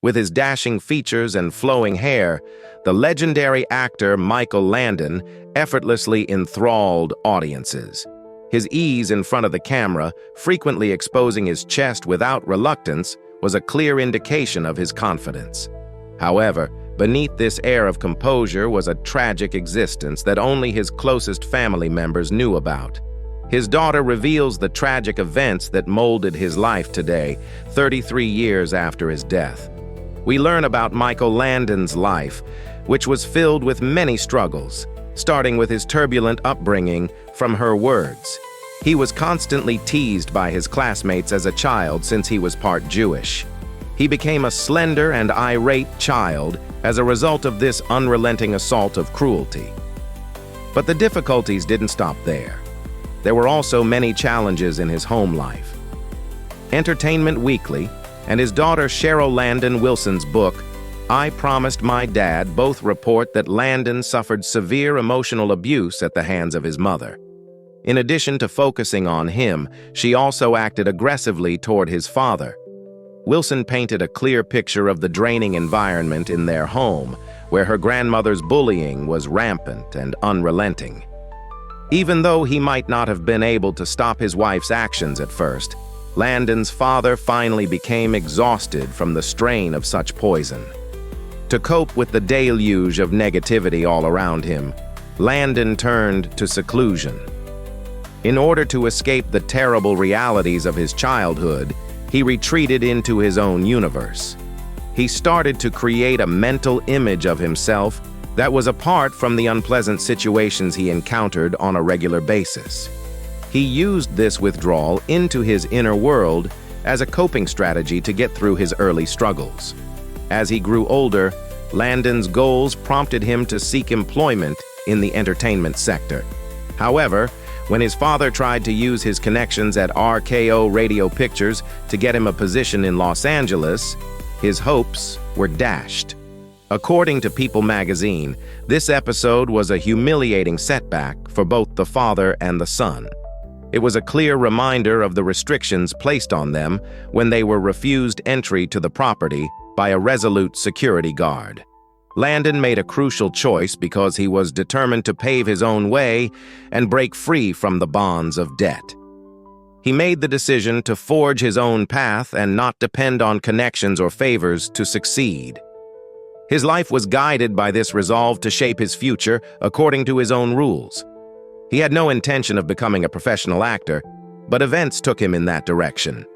With his dashing features and flowing hair, the legendary actor Michael Landon effortlessly enthralled audiences. His ease in front of the camera, frequently exposing his chest without reluctance, was a clear indication of his confidence. However, beneath this air of composure was a tragic existence that only his closest family members knew about. His daughter reveals the tragic events that molded his life today, 33 years after his death. We learn about Michael Landon's life, which was filled with many struggles, starting with his turbulent upbringing. From her words, he was constantly teased by his classmates as a child since he was part Jewish. He became a slender and irate child as a result of this unrelenting assault of cruelty. But the difficulties didn't stop there. There were also many challenges in his home life. Entertainment Weekly and his daughter Cheryl Landon Wilson's book, I Promised My Dad, both report that Landon suffered severe emotional abuse at the hands of his mother. In addition to focusing on him, she also acted aggressively toward his father. Wilson painted a clear picture of the draining environment in their home, where her grandmother's bullying was rampant and unrelenting. Even though he might not have been able to stop his wife's actions at first, Landon's father finally became exhausted from the strain of such poison. To cope with the deluge of negativity all around him, Landon turned to seclusion. In order to escape the terrible realities of his childhood, he retreated into his own universe. He started to create a mental image of himself that was apart from the unpleasant situations he encountered on a regular basis. He used this withdrawal into his inner world as a coping strategy to get through his early struggles. As he grew older, Landon's goals prompted him to seek employment in the entertainment sector. However, when his father tried to use his connections at RKO Radio Pictures to get him a position in Los Angeles, his hopes were dashed. According to People magazine, this episode was a humiliating setback for both the father and the son. It was a clear reminder of the restrictions placed on them when they were refused entry to the property by a resolute security guard. Landon made a crucial choice because he was determined to pave his own way and break free from the bonds of debt. He made the decision to forge his own path and not depend on connections or favors to succeed. His life was guided by this resolve to shape his future according to his own rules. He had no intention of becoming a professional actor, but events took him in that direction.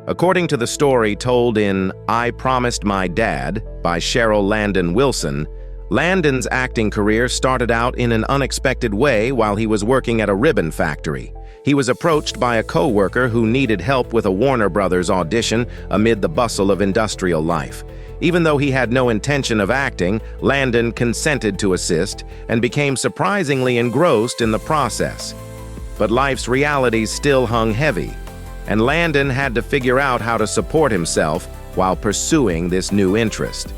According to the story told in I Promised My Dad by Cheryl Landon Wilson, Landon's acting career started out in an unexpected way while he was working at a ribbon factory. He was approached by a co-worker who needed help with a Warner Brothers audition amid the bustle of industrial life. Even though he had no intention of acting, Landon consented to assist and became surprisingly engrossed in the process. But life's realities still hung heavy, and Landon had to figure out how to support himself while pursuing this new interest.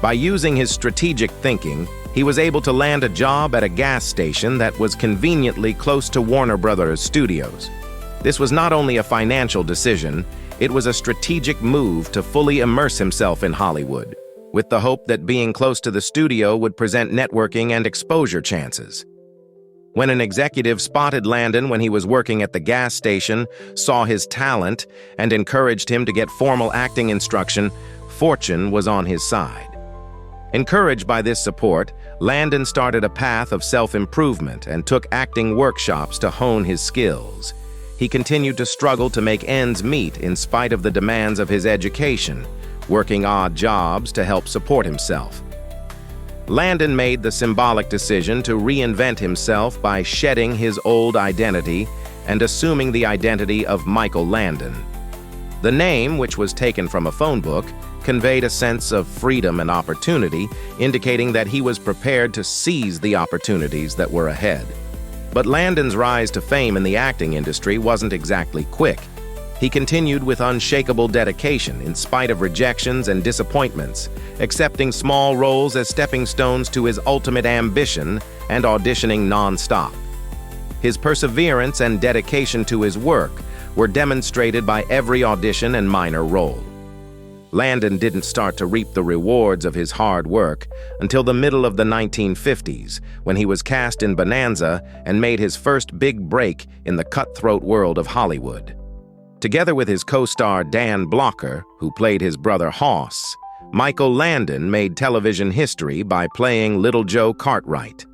By using his strategic thinking, he was able to land a job at a gas station that was conveniently close to Warner Brothers studios. This was not only a financial decision, it was a strategic move to fully immerse himself in Hollywood, with the hope that being close to the studio would present networking and exposure chances. When an executive spotted Landon when he was working at the gas station, saw his talent, and encouraged him to get formal acting instruction, fortune was on his side. Encouraged by this support, Landon started a path of self-improvement and took acting workshops to hone his skills. He continued to struggle to make ends meet in spite of the demands of his education, working odd jobs to help support himself. Landon made the symbolic decision to reinvent himself by shedding his old identity and assuming the identity of Michael Landon. The name, which was taken from a phone book, conveyed a sense of freedom and opportunity, indicating that he was prepared to seize the opportunities that were ahead. But Landon's rise to fame in the acting industry wasn't exactly quick. He continued with unshakable dedication in spite of rejections and disappointments, accepting small roles as stepping stones to his ultimate ambition and auditioning non-stop. His perseverance and dedication to his work were demonstrated by every audition and minor role. Landon didn't start to reap the rewards of his hard work until the middle of the 1950s, when he was cast in Bonanza and made his first big break in the cutthroat world of Hollywood. Together with his co-star Dan Blocker, who played his brother Hoss, Michael Landon made television history by playing Little Joe Cartwright.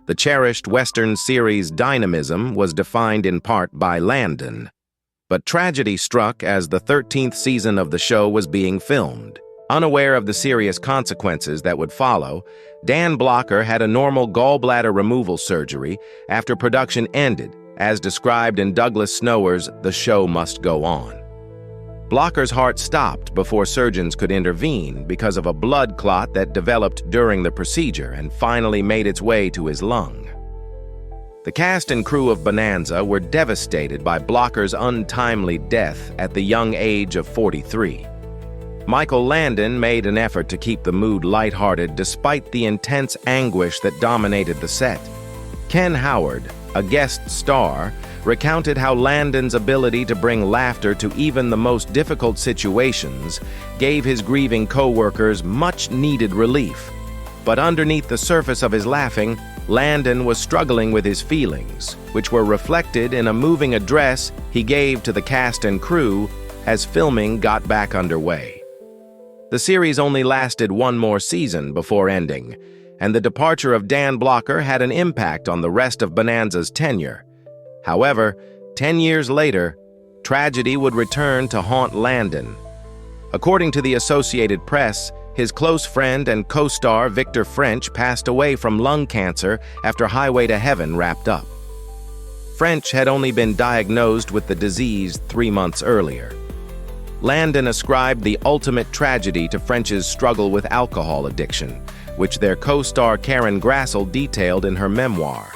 The cherished Western series' dynamism was defined in part by Landon. But tragedy struck as the 13th season of the show was being filmed. Unaware of the serious consequences that would follow, Dan Blocker had a normal gallbladder removal surgery after production ended, as described in Douglas Snower's The Show Must Go On. Blocker's heart stopped before surgeons could intervene because of a blood clot that developed during the procedure and finally made its way to his lung. The cast and crew of Bonanza were devastated by Blocker's untimely death at the young age of 43. Michael Landon made an effort to keep the mood lighthearted despite the intense anguish that dominated the set. Ken Howard, a guest star, recounted how Landon's ability to bring laughter to even the most difficult situations gave his grieving co-workers much-needed relief. But underneath the surface of his laughing, Landon was struggling with his feelings, which were reflected in a moving address he gave to the cast and crew as filming got back underway. The series only lasted one more season before ending, and the departure of Dan Blocker had an impact on the rest of Bonanza's tenure. However, 10 years later, tragedy would return to haunt Landon. According to the Associated Press, his close friend and co-star Victor French passed away from lung cancer after Highway to Heaven wrapped up. French had only been diagnosed with the disease 3 months earlier. Landon ascribed the ultimate tragedy to French's struggle with alcohol addiction, which their co-star Karen Grassel detailed in her memoir,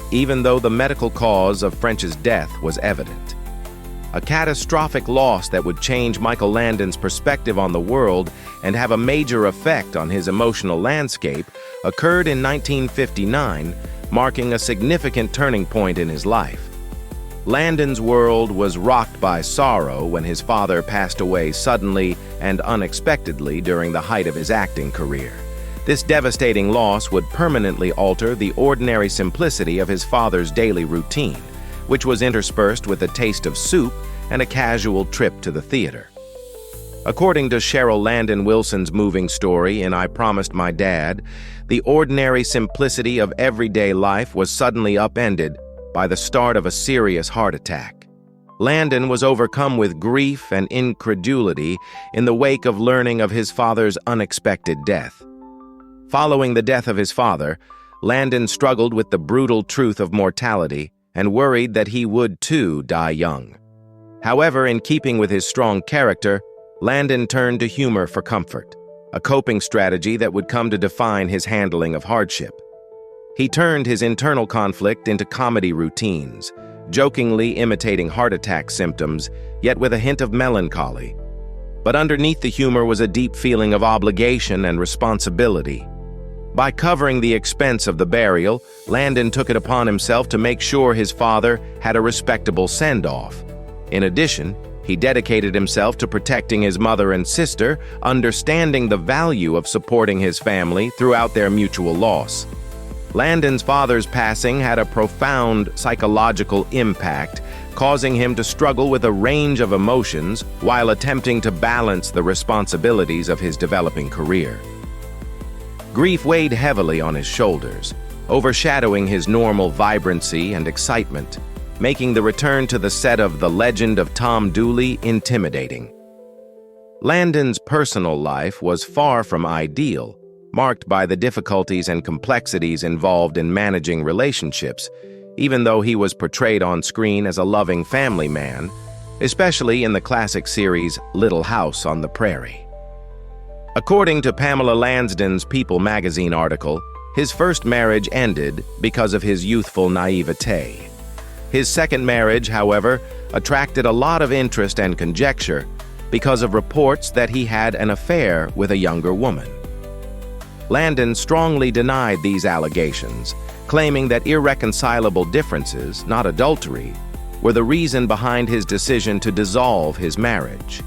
even though the medical cause of French's death was evident. A catastrophic loss that would change Michael Landon's perspective on the world and have a major effect on his emotional landscape occurred in 1959, marking a significant turning point in his life. Landon's world was rocked by sorrow when his father passed away suddenly and unexpectedly during the height of his acting career. This devastating loss would permanently alter the ordinary simplicity of his father's daily routine, which was interspersed with a taste of soup and a casual trip to the theater. According to Cheryl Landon Wilson's moving story in I Promised My Dad, the ordinary simplicity of everyday life was suddenly upended by the start of a serious heart attack. Landon was overcome with grief and incredulity in the wake of learning of his father's unexpected death. Following the death of his father, Landon struggled with the brutal truth of mortality and worried that he would too die young. However, in keeping with his strong character, Landon turned to humor for comfort, a coping strategy that would come to define his handling of hardship. He turned his internal conflict into comedy routines, jokingly imitating heart attack symptoms, yet with a hint of melancholy. But underneath the humor was a deep feeling of obligation and responsibility. By covering the expense of the burial, Landon took it upon himself to make sure his father had a respectable send-off. In addition, he dedicated himself to protecting his mother and sister, understanding the value of supporting his family throughout their mutual loss. Landon's father's passing had a profound psychological impact, causing him to struggle with a range of emotions while attempting to balance the responsibilities of his developing career. Grief weighed heavily on his shoulders, overshadowing his normal vibrancy and excitement, making the return to the set of The Legend of Tom Dooley intimidating. Landon's personal life was far from ideal, marked by the difficulties and complexities involved in managing relationships, even though he was portrayed on screen as a loving family man, especially in the classic series Little House on the Prairie. According to Pamela Lansden's People magazine article, his first marriage ended because of his youthful naivete. His second marriage, however, attracted a lot of interest and conjecture because of reports that he had an affair with a younger woman. Landon strongly denied these allegations, claiming that irreconcilable differences, not adultery, were the reason behind his decision to dissolve his marriage.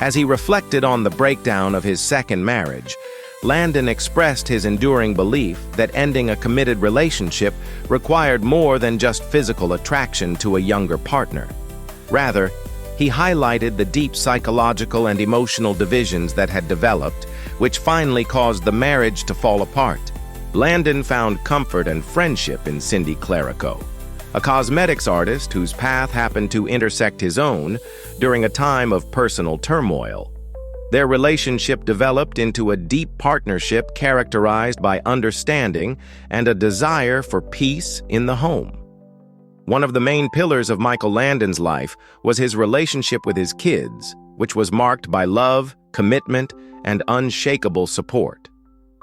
As he reflected on the breakdown of his second marriage, Landon expressed his enduring belief that ending a committed relationship required more than just physical attraction to a younger partner. Rather, he highlighted the deep psychological and emotional divisions that had developed, which finally caused the marriage to fall apart. Landon found comfort and friendship in Cindy Clerico, a cosmetics artist whose path happened to intersect his own during a time of personal turmoil. Their relationship developed into a deep partnership characterized by understanding and a desire for peace in the home. One of the main pillars of Michael Landon's life was his relationship with his kids, which was marked by love, commitment, and unshakable support.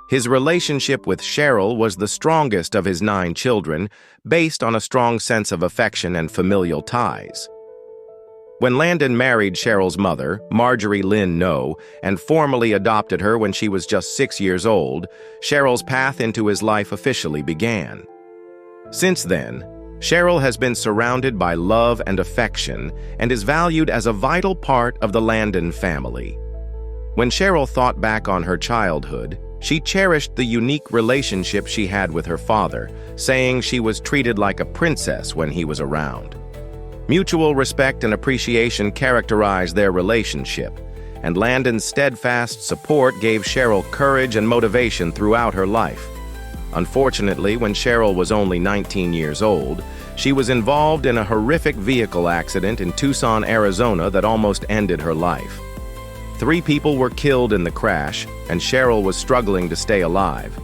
His relationship with Cheryl was the strongest of his 9 children, based on a strong sense of affection and familial ties. When Landon married Cheryl's mother, Marjorie Lynn Noe, and formally adopted her when she was just 6 years old, Cheryl's path into his life officially began. Since then, Cheryl has been surrounded by love and affection and is valued as a vital part of the Landon family. When Cheryl thought back on her childhood, she cherished the unique relationship she had with her father, saying she was treated like a princess when he was around. Mutual respect and appreciation characterized their relationship, and Landon's steadfast support gave Cheryl courage and motivation throughout her life. Unfortunately, when Cheryl was only 19 years old, she was involved in a horrific vehicle accident in Tucson, Arizona that almost ended her life. 3 people were killed in the crash, and Cheryl was struggling to stay alive.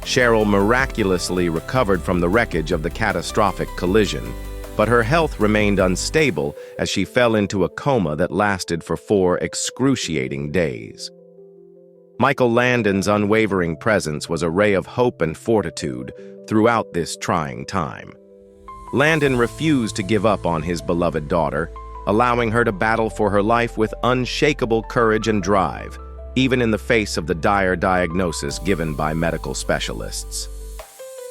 Cheryl miraculously recovered from the wreckage of the catastrophic collision, but her health remained unstable as she fell into a coma that lasted for 4 excruciating days. Michael Landon's unwavering presence was a ray of hope and fortitude throughout this trying time. Landon refused to give up on his beloved daughter, allowing her to battle for her life with unshakable courage and drive, even in the face of the dire diagnosis given by medical specialists.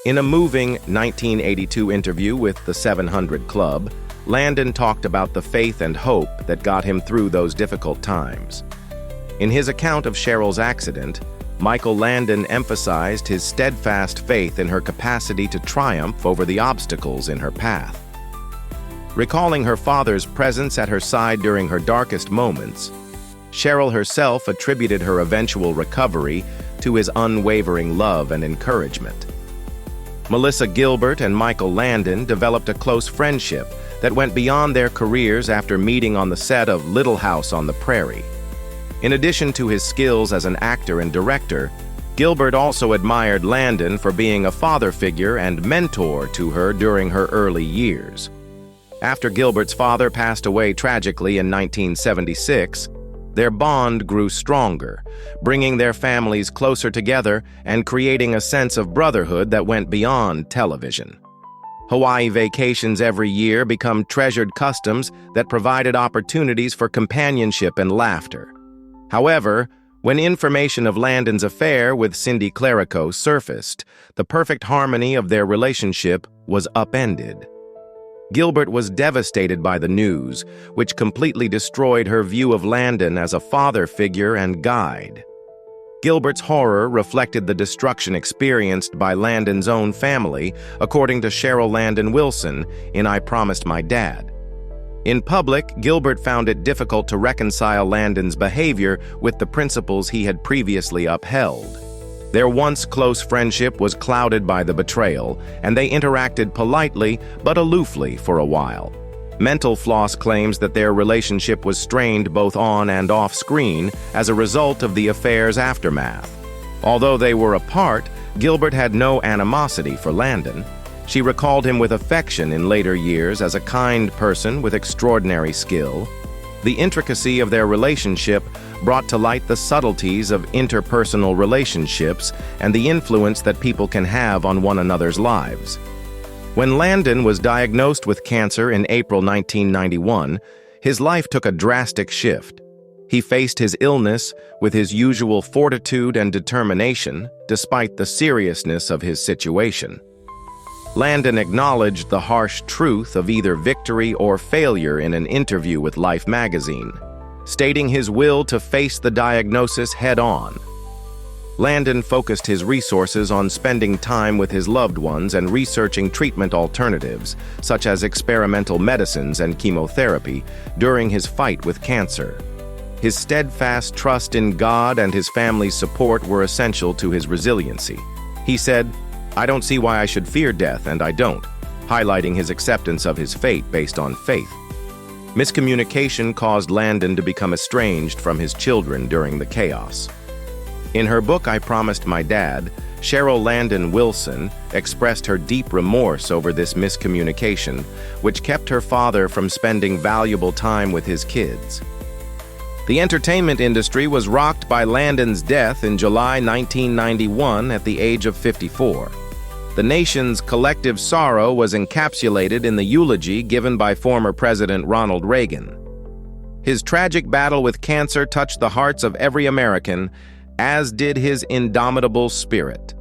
In a moving 1982 interview with the 700 Club, Landon talked about the faith and hope that got him through those difficult times. In his account of Cheryl's accident, Michael Landon emphasized his steadfast faith in her capacity to triumph over the obstacles in her path. Recalling her father's presence at her side during her darkest moments, Cheryl herself attributed her eventual recovery to his unwavering love and encouragement. Melissa Gilbert and Michael Landon developed a close friendship that went beyond their careers after meeting on the set of Little House on the Prairie. In addition to his skills as an actor and director, Gilbert also admired Landon for being a father figure and mentor to her during her early years. After Gilbert's father passed away tragically in 1976, their bond grew stronger, bringing their families closer together and creating a sense of brotherhood that went beyond television. Hawaii vacations every year become treasured customs that provided opportunities for companionship and laughter. However, when information of Landon's affair with Cindy Clerico surfaced, the perfect harmony of their relationship was upended. Gilbert was devastated by the news, which completely destroyed her view of Landon as a father figure and guide. Gilbert's horror reflected the destruction experienced by Landon's own family, according to Cheryl Landon Wilson in I Promised My Dad. In public, Gilbert found it difficult to reconcile Landon's behavior with the principles he had previously upheld. Their once close friendship was clouded by the betrayal, and they interacted politely but aloofly for a while. Mental Floss claims that their relationship was strained both on and off screen as a result of the affair's aftermath. Although they were apart, Gilbert had no animosity for Landon. She recalled him with affection in later years as a kind person with extraordinary skill. The intricacy of their relationship brought to light the subtleties of interpersonal relationships and the influence that people can have on one another's lives. When Landon was diagnosed with cancer in April 1991, his life took a drastic shift. He faced his illness with his usual fortitude and determination, despite the seriousness of his situation. Landon acknowledged the harsh truth of either victory or failure in an interview with Life magazine, stating his will to face the diagnosis head-on. Landon focused his resources on spending time with his loved ones and researching treatment alternatives, such as experimental medicines and chemotherapy, during his fight with cancer. His steadfast trust in God and his family's support were essential to his resiliency. He said, "I don't see why I should fear death, and I don't," highlighting his acceptance of his fate based on faith. Miscommunication caused Landon to become estranged from his children during the chaos. In her book, I Promised My Dad, Cheryl Landon Wilson expressed her deep remorse over this miscommunication, which kept her father from spending valuable time with his kids. The entertainment industry was rocked by Landon's death in July 1991 at the age of 54. The nation's collective sorrow was encapsulated in the eulogy given by former President Ronald Reagan. His tragic battle with cancer touched the hearts of every American, as did his indomitable spirit.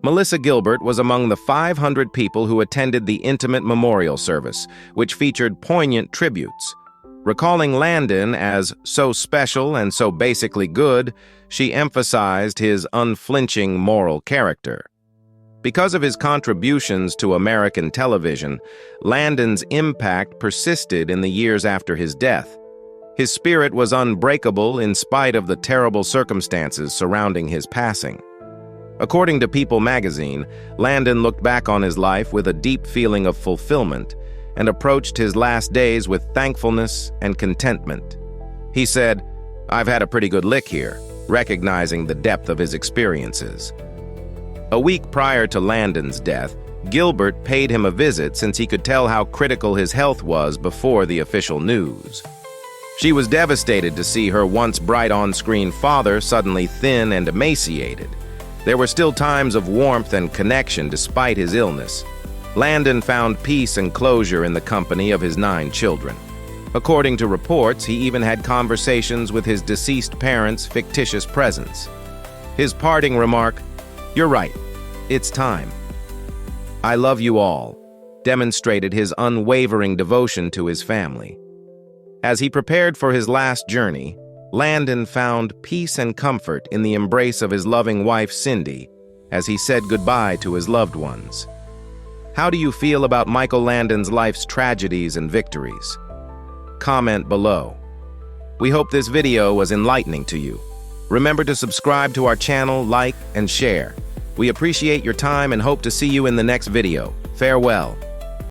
Melissa Gilbert was among the 500 people who attended the intimate memorial service, which featured poignant tributes. Recalling Landon as so special and so basically good, she emphasized his unflinching moral character. Because of his contributions to American television, Landon's impact persisted in the years after his death. His spirit was unbreakable in spite of the terrible circumstances surrounding his passing. According to People magazine, Landon looked back on his life with a deep feeling of fulfillment and approached his last days with thankfulness and contentment. He said, "I've had a pretty good lick here," recognizing the depth of his experiences. A week prior to Landon's death, Gilbert paid him a visit since he could tell how critical his health was before the official news. She was devastated to see her once bright on-screen father suddenly thin and emaciated. There were still times of warmth and connection despite his illness. Landon found peace and closure in the company of his 9 children. According to reports, he even had conversations with his deceased parents' fictitious presence. His parting remark, "You're right, it's time. I love you all," demonstrated his unwavering devotion to his family. As he prepared for his last journey, Landon found peace and comfort in the embrace of his loving wife, Cindy, as he said goodbye to his loved ones. How do you feel about Michael Landon's life's tragedies and victories? Comment below. We hope this video was enlightening to you. Remember to subscribe to our channel, like, and share. We appreciate your time and hope to see you in the next video. Farewell.